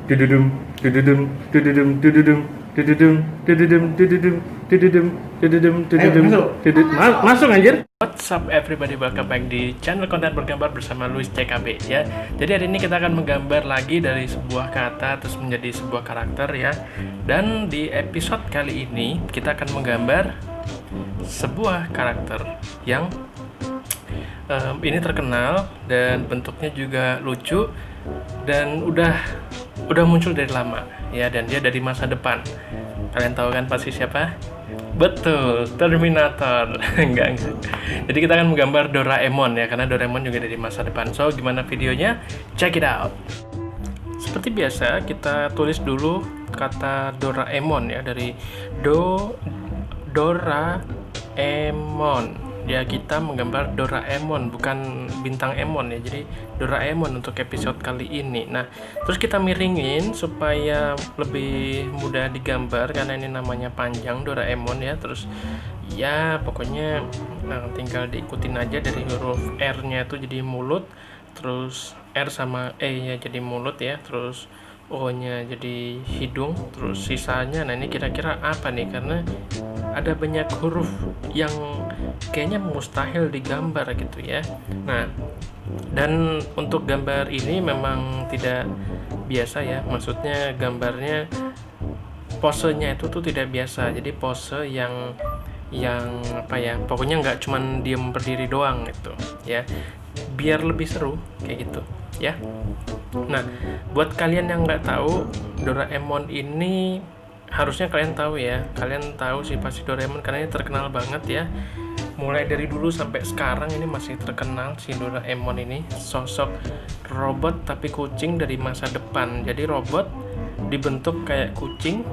Dududum, dududum, dududum, dududum, dududum, dududum, dududum, dududum, dududum, dududum, masuk anjir. What's up everybody, welcome back di channel konten bergambar bersama Luis CKB ya. Jadi hari ini kita akan menggambar lagi dari sebuah kata terus menjadi sebuah karakter ya. Dan di episode kali ini kita akan menggambar sebuah karakter yang ini terkenal dan bentuknya juga lucu dan udah muncul dari lama ya, dan dia dari masa depan. Kalian tahu kan pasti siapa? Betul, Terminator. enggak. Jadi kita akan menggambar Doraemon ya, karena Doraemon juga dari masa depan. So gimana videonya? Check it out. Seperti biasa kita tulis dulu kata Doraemon ya, dari Doraemon ya. Kita menggambar Doraemon, bukan bintang Emon ya, jadi Doraemon untuk episode kali ini. Nah, terus kita miringin supaya lebih mudah digambar karena ini namanya panjang Doraemon ya. Terus ya pokoknya tinggal diikutin aja, dari huruf R-nya itu jadi mulut, terus R sama E-nya jadi mulut ya, terus O-nya jadi hidung, terus sisanya nah ini kira-kira apa nih, karena ada banyak huruf yang kayaknya mustahil digambar gitu ya. Nah, dan untuk gambar ini memang tidak biasa ya, maksudnya gambarnya posenya itu tuh tidak biasa. Jadi pose yang apa ya, pokoknya nggak cuman diem berdiri doang gitu ya, biar lebih seru kayak gitu ya. Nah, buat kalian yang nggak tahu, Doraemon ini harusnya kalian tahu ya. Kalian tahu sih pasti Doraemon karena ini terkenal banget ya. Mulai dari dulu sampai sekarang ini masih terkenal si Doraemon ini. Sosok robot tapi kucing dari masa depan. Jadi robot dibentuk kayak kucing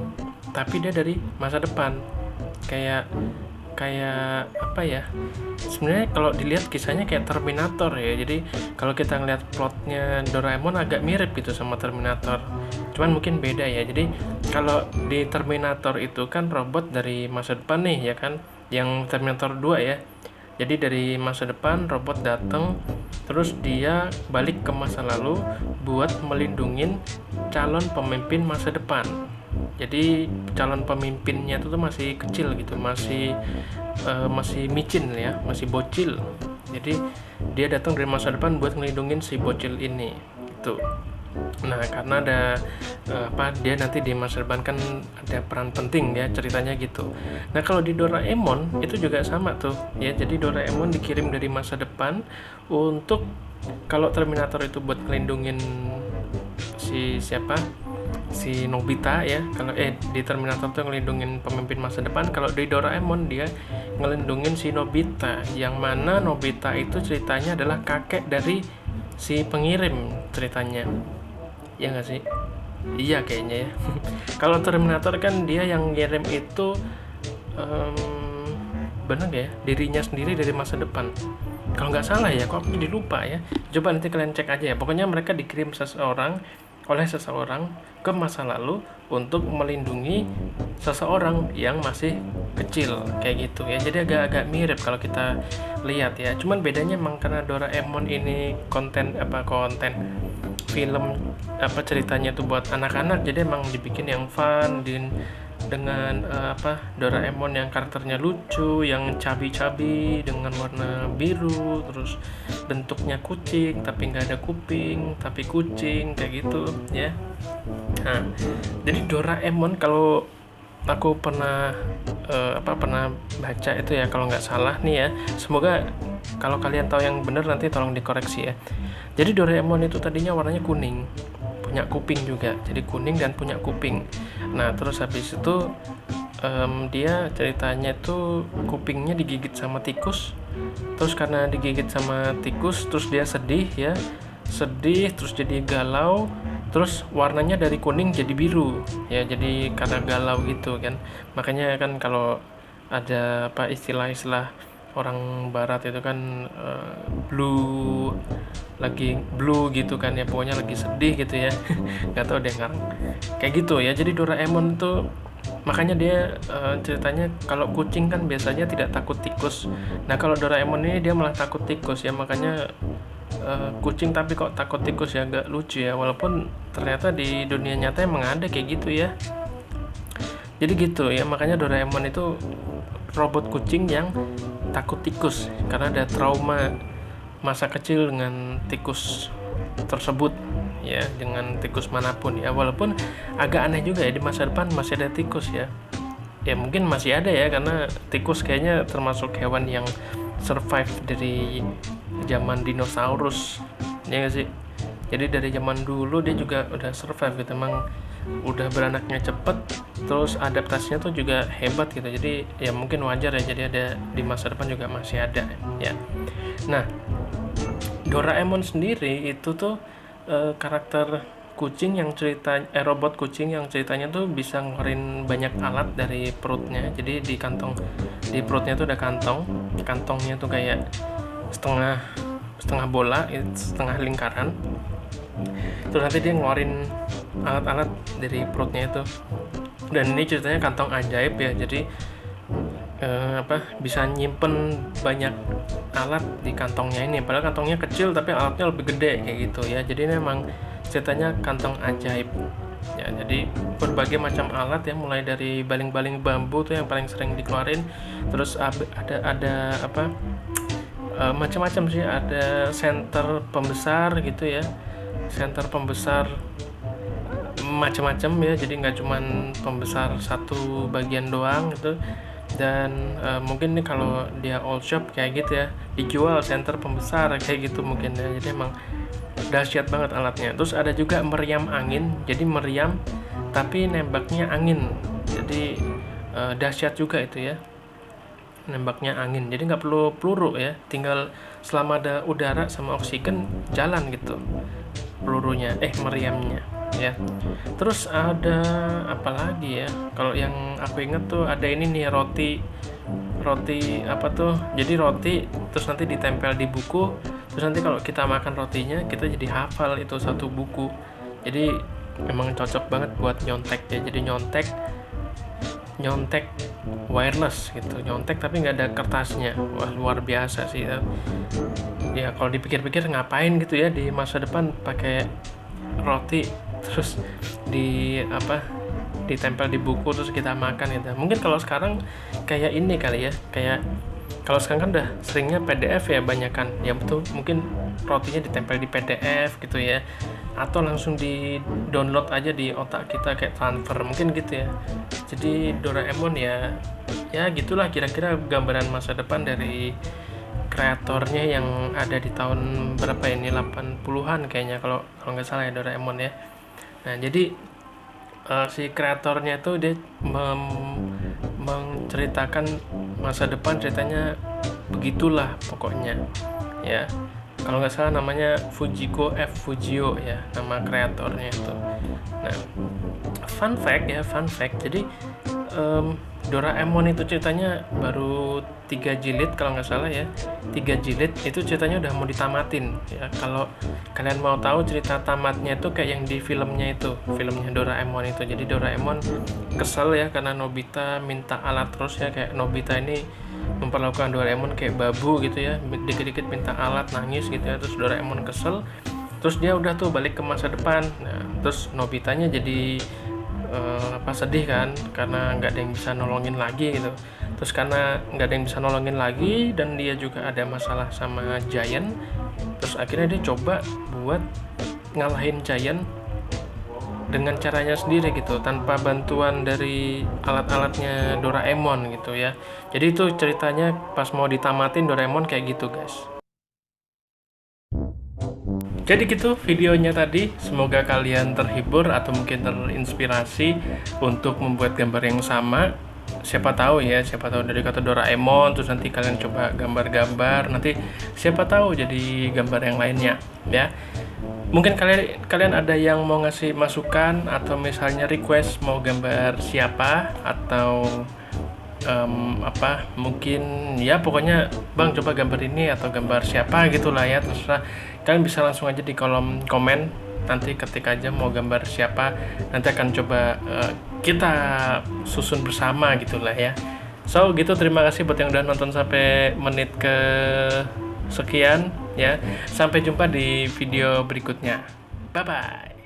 tapi dia dari masa depan. Kayak apa ya, sebenarnya kalau dilihat kisahnya kayak Terminator ya. Jadi kalau kita ngeliat plotnya Doraemon agak mirip gitu sama Terminator, cuman mungkin beda ya. Jadi kalau di Terminator itu kan robot dari masa depan nih ya kan, yang Terminator 2 ya. Jadi dari masa depan robot datang, terus dia balik ke masa lalu buat melindungin calon pemimpin masa depan. Jadi calon pemimpinnya itu tuh masih kecil gitu, masih micin ya, masih bocil. Jadi dia datang dari masa depan buat ngelindungin si bocil ini gitu. Nah, karena ada dia nanti di masa depan kan ada peran penting ya ceritanya gitu. Nah, kalau di Doraemon itu juga sama tuh ya. Jadi Doraemon dikirim dari masa depan untuk, kalau Terminator itu buat ngelindungin si Nobita ya. Kalau di Terminator tuh ngelindungin pemimpin masa depan, kalau di Doraemon dia ngelindungin si Nobita, yang mana Nobita itu ceritanya adalah kakek dari si pengirim ceritanya. Ya nggak sih? Iya kayaknya ya. Kalau Terminator kan dia yang ngirim itu benar ya, dirinya sendiri dari masa depan. Kalau nggak salah ya, kok aku jadi lupa ya. Coba nanti kalian cek aja ya. Pokoknya mereka dikirim oleh seseorang ke masa lalu untuk melindungi seseorang yang masih kecil kayak gitu ya. Jadi agak-agak mirip kalau kita lihat ya. Cuman bedanya emang karena Doraemon ini konten film ceritanya tuh buat anak-anak, jadi emang dibikin yang fun dengan Doraemon yang karakternya lucu, yang cabi-cabi dengan warna biru, terus bentuknya kucing tapi nggak ada kuping tapi kucing kayak gitu ya. Nah, jadi Doraemon kalau aku pernah baca itu ya, kalau nggak salah nih ya, semoga kalau kalian tahu yang benar nanti tolong dikoreksi ya. Jadi Doraemon itu tadinya warnanya kuning, punya kuping juga, jadi kuning dan punya kuping. Nah, terus habis itu dia ceritanya itu kupingnya digigit sama tikus. Terus karena digigit sama tikus, terus dia sedih terus jadi galau, terus warnanya dari kuning jadi biru ya, jadi karena galau gitu kan. Makanya kan kalau ada istilah-istilah orang barat itu kan lagi blue gitu kan ya, pokoknya lagi sedih gitu ya. Nggak tahu deh ngarang kayak gitu ya. Jadi Doraemon tuh makanya dia ceritanya kalau kucing kan biasanya tidak takut tikus. Nah, kalau Doraemon ini dia malah takut tikus ya, makanya kucing tapi kok takut tikus ya, agak lucu ya, walaupun ternyata di dunia nyata emang ada kayak gitu ya. Jadi gitu ya, makanya Doraemon itu robot kucing yang takut tikus karena ada trauma masa kecil dengan tikus tersebut ya, dengan tikus manapun ya. Walaupun agak aneh juga ya, di masa depan masih ada tikus ya. Ya mungkin masih ada ya, karena tikus kayaknya termasuk hewan yang survive dari zaman dinosaurus ya nggak sih. Jadi dari zaman dulu dia juga udah survive gitu, emang udah beranaknya cepet, terus adaptasinya tuh juga hebat gitu. Jadi ya mungkin wajar ya, jadi ada di masa depan juga masih ada ya. Nah, Doraemon sendiri itu tuh karakter kucing yang robot kucing yang ceritanya tuh bisa ngeluarin banyak alat dari perutnya. Jadi di perutnya tuh ada kantongnya tuh kayak setengah bola, setengah lingkaran. Terus nanti dia ngeluarin alat-alat dari perutnya itu. Dan ini ceritanya kantong ajaib ya, jadi bisa nyimpen banyak alat di kantongnya ini. Padahal kantongnya kecil tapi alatnya lebih gede kayak gitu ya. Jadi ini memang ceritanya kantong ajaib ya. Jadi berbagai macam alat ya, mulai dari baling-baling bambu tuh yang paling sering dikeluarin. Terus ada macam-macam sih, ada senter pembesar gitu ya, senter pembesar macam-macam ya. Jadi nggak cuman pembesar satu bagian doang gitu. Dan mungkin nih kalau dia all shop kayak gitu ya, dijual senter pembesar kayak gitu mungkin ya. Jadi emang dahsyat banget alatnya. Terus ada juga meriam angin, jadi meriam tapi nembaknya angin. Jadi dahsyat juga itu ya, nembaknya angin. Jadi nggak perlu peluru ya, tinggal selama ada udara sama oksigen jalan gitu pelurunya, meriamnya ya. Terus ada apa lagi ya, kalau yang aku inget tuh ada ini nih, roti apa tuh, jadi roti terus nanti ditempel di buku, terus nanti kalau kita makan rotinya kita jadi hafal itu satu buku. Jadi memang cocok banget buat nyontek ya, jadi nyontek wireless gitu, nyontek tapi nggak ada kertasnya. Wah, luar biasa sih ya. Kalau dipikir-pikir ngapain gitu ya di masa depan pakai roti terus ditempel di buku terus kita makan gitu. Mungkin kalau sekarang kayak ini kali ya, kayak kalau sekarang kan udah seringnya PDF ya banyakan ya, betul, mungkin rotinya ditempel di PDF gitu ya, atau langsung di download aja di otak kita kayak transfer mungkin gitu ya. Jadi Doraemon ya gitulah kira-kira gambaran masa depan dari kreatornya yang ada di tahun berapa ini, 80-an kayaknya kalau nggak salah ya, Doraemon ya. Nah, jadi si kreatornya itu dia menceritakan masa depan, ceritanya begitulah pokoknya ya. Kalau nggak salah namanya Fujiko F. Fujio ya, nama kreatornya itu. Nah, fun fact, jadi Doraemon itu ceritanya baru 3 jilid kalau nggak salah ya, 3 jilid itu ceritanya udah mau ditamatin ya. Kalau kalian mau tahu cerita tamatnya itu kayak yang di filmnya Doraemon itu. Jadi Doraemon kesel ya karena Nobita minta alat terus ya, kayak Nobita ini memperlakukan Doraemon kayak babu gitu ya, dikit-dikit minta alat nangis gitu ya. Terus Doraemon kesel, terus dia udah tuh balik ke masa depan. Nah, terus Nobitanya jadi sedih kan karena nggak ada yang bisa nolongin lagi gitu. Terus karena nggak ada yang bisa nolongin lagi dan dia juga ada masalah sama Giant, terus akhirnya dia coba buat ngalahin Giant dengan caranya sendiri gitu, tanpa bantuan dari alat-alatnya Doraemon gitu ya. Jadi itu ceritanya pas mau ditamatin Doraemon kayak gitu guys. Jadi gitu videonya tadi, semoga kalian terhibur atau mungkin terinspirasi untuk membuat gambar yang sama. Siapa tahu dari kata Doraemon terus nanti kalian coba gambar-gambar, nanti siapa tahu jadi gambar yang lainnya ya. Mungkin kalian ada yang mau ngasih masukan atau misalnya request mau gambar siapa atau mungkin ya pokoknya bang coba gambar ini atau gambar siapa gitulah ya, terserah. Kalian bisa langsung aja di kolom komen, nanti ketik aja mau gambar siapa, nanti akan coba kita susun bersama gitulah ya. So gitu, terima kasih buat yang udah nonton sampai menit ke sekian. ya. Sampai jumpa di video berikutnya. Bye bye.